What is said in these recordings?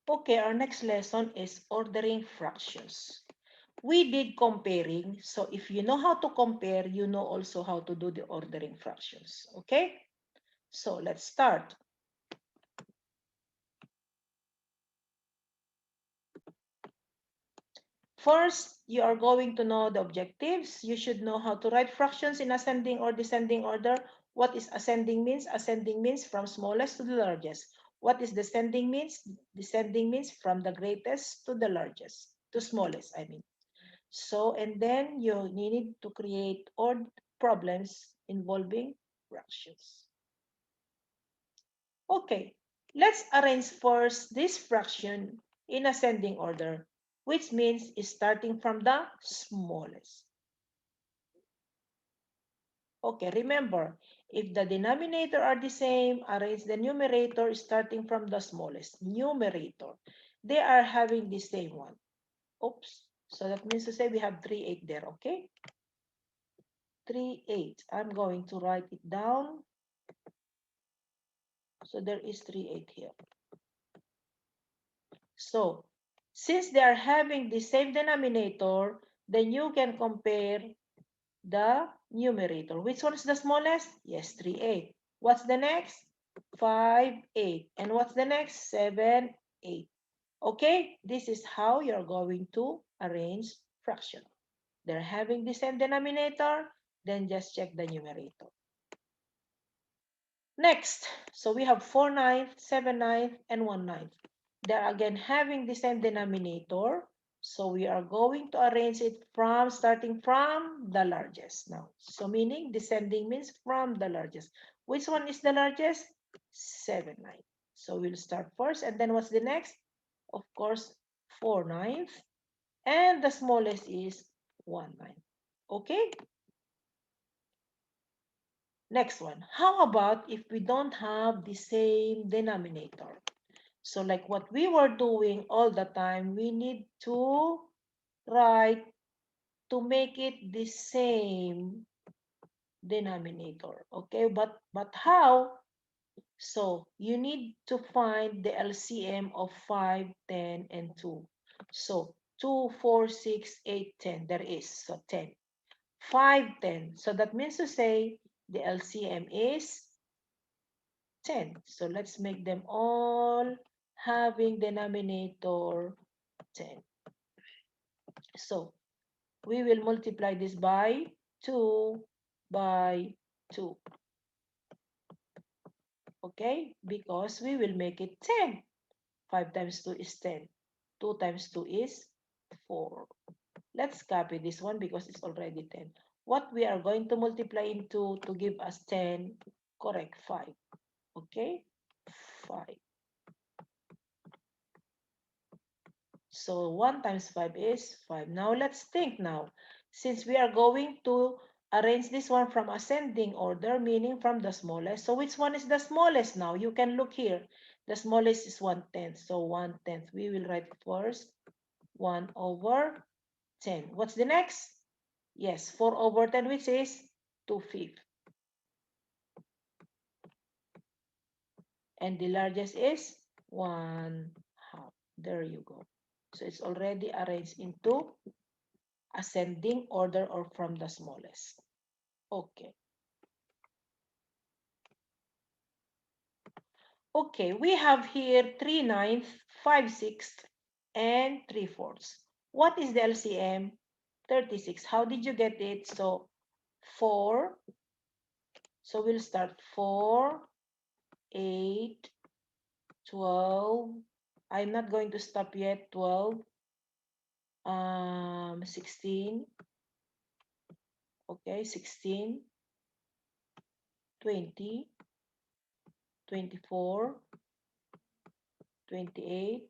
Okay, our next lesson is ordering fractions. We did comparing, so if you know how to compare, you know also how to do the ordering fractions. Okay, so let's start. First, you are going to know the objectives. You should know how to write fractions in ascending or descending order. What is ascending means? Ascending means from smallest to the largest. What is descending means? Descending means from the greatest to the largest, to smallest, I mean. So, and then you need to create odd problems involving fractions. Okay, let's arrange first this fraction in ascending order, which means is starting from the smallest. Okay, remember, if the denominator are the same, arrange the numerator starting from the smallest. Numerator. They are having the same one. Oops. So that means to say we have 3, 8 there, okay? 3, 8. I'm going to write it down. So there is 3, 8 here. So, since they are having the same denominator, then you can compare the numerator. Which one is the smallest? Yes, 3, 8. What's the next? 5, 8. And what's the next? 7, 8. Okay, this is how you're going to arrange fraction. They're having the same denominator, then just check the numerator. Next, so we have 4 ninths, 7 ninths, and 1 ninth. They're again having the same denominator. So we are going to arrange it from starting from the largest now. So meaning descending means from the largest. Which one is the largest? 7 ninths. So we'll start first. And then what's the next? Of course, 4 ninths. And the smallest is 1 ninth. Okay? Next one. How about if we don't have the same denominator? So like what we were doing all the time, we need to write to make it the same denominator. Okay, but how? So you need to find the LCM of 5, 10, and 2. So 2, 4, 6, 8, 10. There is. So 10. 5, 10. So that means to say the LCM is 10. So let's make them all having denominator 10. So we will multiply this by 2 by 2. Okay? Because we will make it 10. 5 times 2 is 10. 2 times 2 is 4. Let's copy this one because it's already 10. What we are going to multiply into to give us 10, correct, 5. Okay? 5. So 1 times 5 is 5. Now let's think now. Since we are going to arrange this one from ascending order, meaning from the smallest. So which one is the smallest now? You can look here. The smallest is 1/10. So 1/10. We will write first 1 over 10. What's the next? Yes, 4 over 10, which is 2/5. And the largest is 1/2. There you go. So it's already arranged into ascending order or from the smallest. Okay. Okay, we have here 3 ninths, 5 sixths, and 3 fourths. What is the LCM? 36. How did you get it? So 4. So we'll start 4, 8, 12. I'm not going to stop yet. 12, 16. Okay, 16, 20, 24, 28,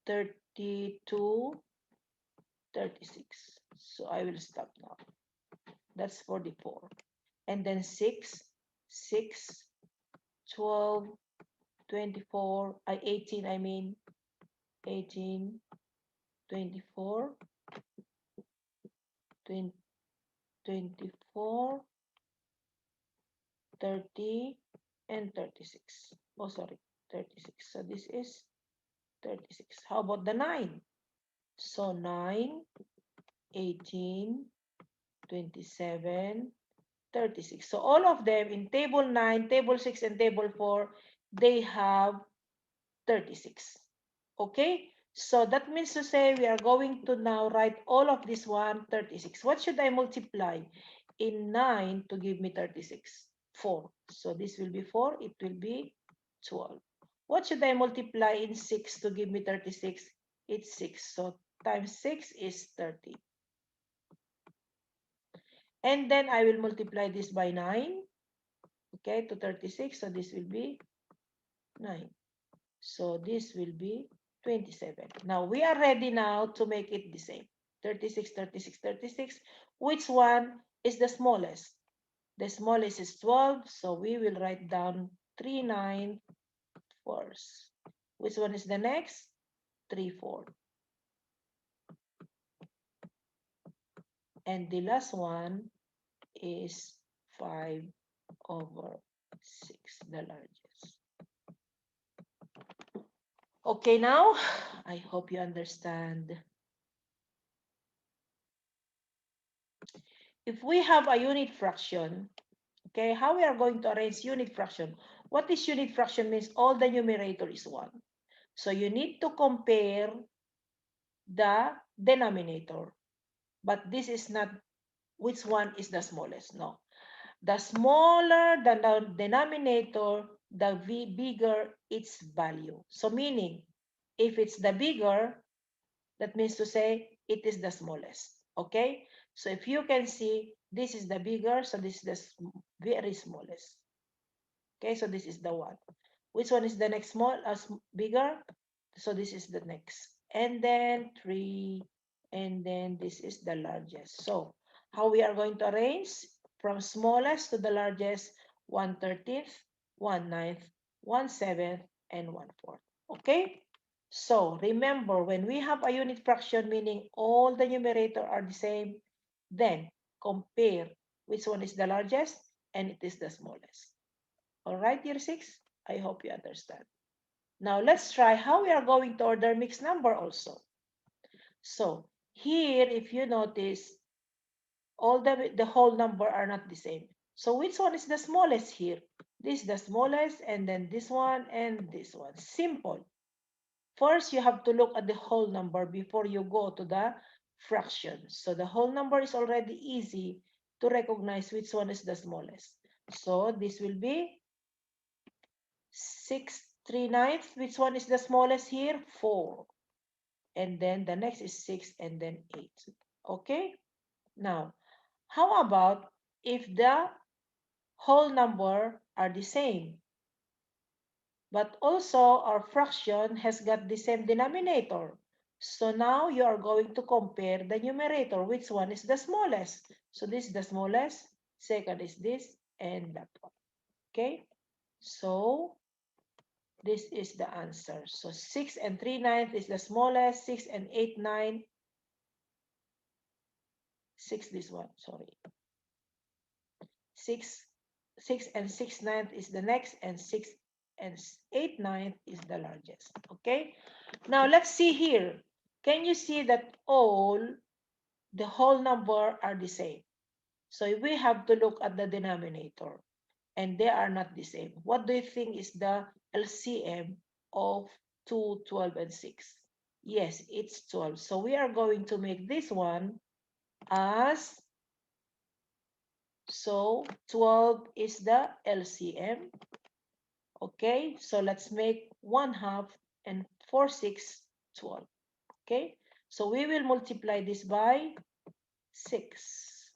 32, 36. So I will stop now. That's 44. And then 6, 6, 12, 24, 18, I mean, 18, 24, 20, 24, 30, and 36. Oh, sorry. 36. So this is 36. How about the 9? So 9, 18, 27, 36. So all of them in table 9, table 6, and table 4, they have 36. Okay? So that means to say we are going to now write all of this one 36. What should I multiply in 9 to give me 36? 4. So this will be 4. It will be 12. What should I multiply in 6 to give me 36? It's 6. So times 6 is 30. And then I will multiply this by 9. Okay, to 36. So this will be 9. So this will be 27. Now we are ready now to make it the same. 36, 36, 36. Which one is the smallest? The smallest is 12. So we will write down 3 9 first. Which one is the next? 3 4. And the last one is 5 over 6, the largest. Okay, now I hope you understand. If we have a unit fraction, okay, how we are going to arrange unit fraction? What is unit fraction means? All the numerator is 1. So you need to compare the denominator. But this is not which one is the smallest. No. The smaller the denominator, the bigger its value. So meaning, if it's the bigger, that means to say it is the smallest. Okay? So if you can see, this is the bigger, so this is the very smallest. Okay, so this is the one. Which one is the next small as bigger? So this is the next. And then 3, and then this is the largest. So how we are going to arrange? From smallest to the largest, 1/13, 1/9, 1/7, and 1/4. Okay? So remember, when we have a unit fraction, meaning all the numerator are the same, then compare which one is the largest and it is the smallest. All right, year 6? I hope you understand. Now let's try how we are going to order mixed number also. So here, if you notice, all the whole number are not the same. So which one is the smallest here? This is the smallest, and then this one and this one. Simple. First, you have to look at the whole number before you go to the fraction. So the whole number is already easy to recognize which one is the smallest. So this will be 6 3/9. Which one is the smallest here? 4. And then the next is 6 and then 8. Okay? Now, how about if the whole number are the same, but also our fraction has got the same denominator? So now you are going to compare the numerator. Which one is the smallest? So this is the smallest. Second is this and that one. Okay? So this is the answer. So 6 and 3/9 is the smallest. 6 and 8/9. 6 this one, sorry. 6 6 and 6/9 is the next, and 6 and 8/9 is the largest. Okay? Now let's see here. Can you see that all the whole number are the same? So we have to look at the denominator, and they are not the same. What do you think is the LCM of 2, 12, and 6? Yes, it's 12. So we are going to make this one as, so 12 is the LCM. Okay, so let's make 1/2 and 4 6 12. Okay, so we will multiply this by 6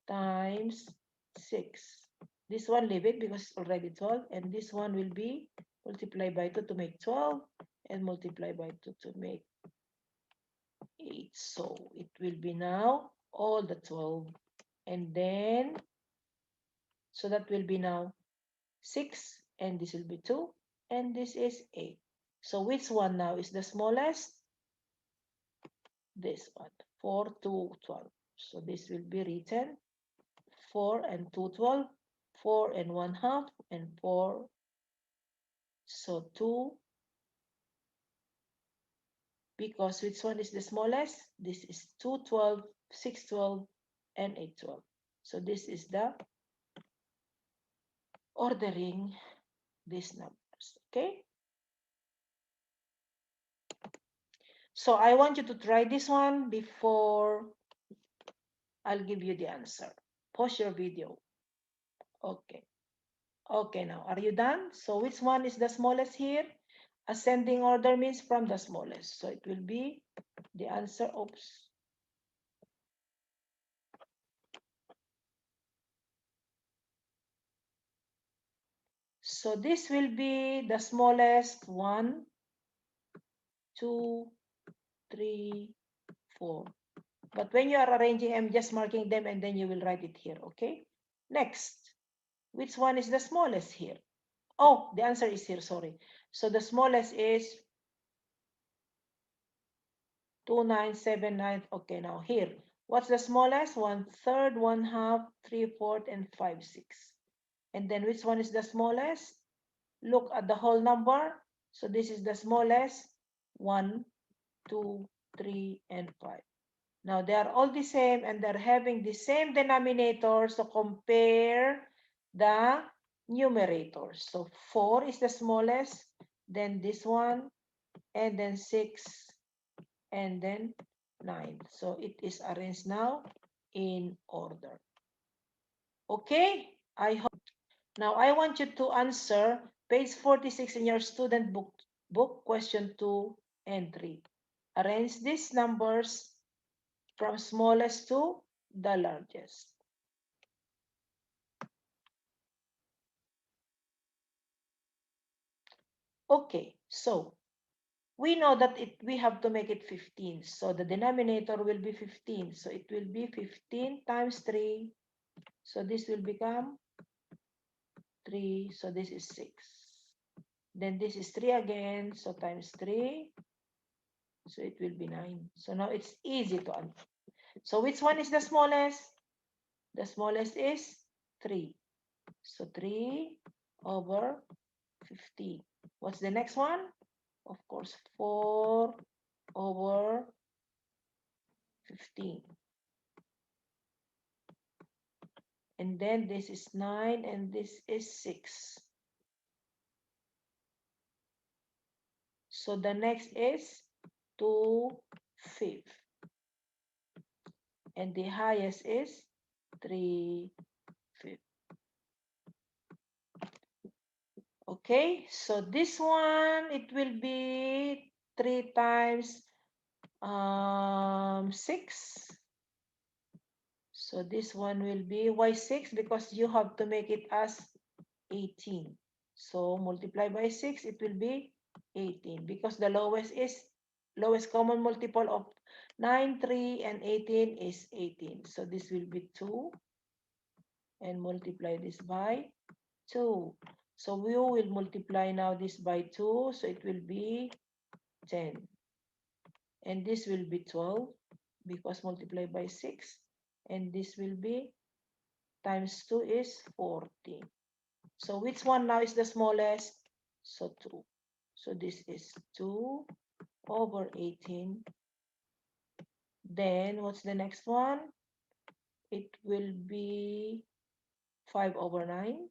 times 6. This one leave it because it's already 12, and this one will be multiplied by 2 to make 12, and multiply by 2 to make 8. So it will be now all the 12, and then, so that will be now 6, and this will be 2, and this is 8. So which one now is the smallest? This one, 4 2 12. So this will be written 4 and 2 12, 4 and 1/2, and 4. So 2, because which one is the smallest? This is 212, 612, and 812. So this is the ordering these numbers. Okay. So I want you to try this one before I'll give you the answer. Pause your video. Okay. Okay, now are you done? So which one is the smallest here? Ascending order means from the smallest. So it will be the answer. Oops. So this will be the smallest 1, 2, 3, 4. But when you are arranging, I'm just marking them and then you will write it here, okay? Next, which one is the smallest here? Oh, the answer is here, sorry. So the smallest is 2979. Okay, now here. What's the smallest? 1/3, 1/2, 3/4, and 5/6. And then which one is the smallest? Look at the whole number. So this is the smallest. 1, 2, 3, and 5. Now they are all the same and they're having the same denominator. So compare the numerators. So 4 is the smallest, then this one, and then 6, and then 9. So it is arranged now in order. Okay, I hope. Now I want you to answer page 46 in your student book question 2 and 3. Arrange these numbers from smallest to the largest. Okay, so we know that we have to make it 15. So the denominator will be 15. So it will be 15 times 3. So this will become 3. So this is 6. Then this is 3 again. So times 3. So it will be 9. So now it's easy to answer. So which one is the smallest? The smallest is 3. So 3 over 15. What's the next one? Of course, 4 over 15. And then this is 9 and this is 6. So the next is 2/5. And the highest is 3/5. Okay, so this one, it will be 3 times 6. So this one will be, why 6? Because you have to make it as 18. So multiply by 6, it will be 18. Because the lowest common multiple of 9, 3, and 18 is 18. So this will be 2. And multiply this by 2. So we will multiply now this by 2. So it will be 10. And this will be 12 because multiply by 6. And this will be times 2 is 40. So which one now is the smallest? So 2. So this is 2 over 18. Then what's the next one? It will be 5 over 9.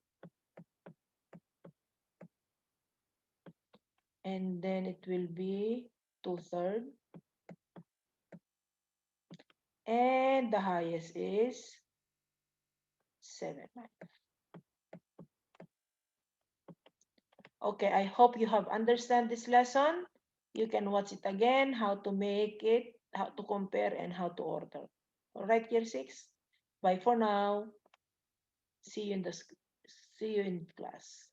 And then it will be 2/3. And the highest is 7. Okay, I hope you have understand this lesson. You can watch it again, how to make it, how to compare, and how to order. All right, year 6. Bye for now. See you in class.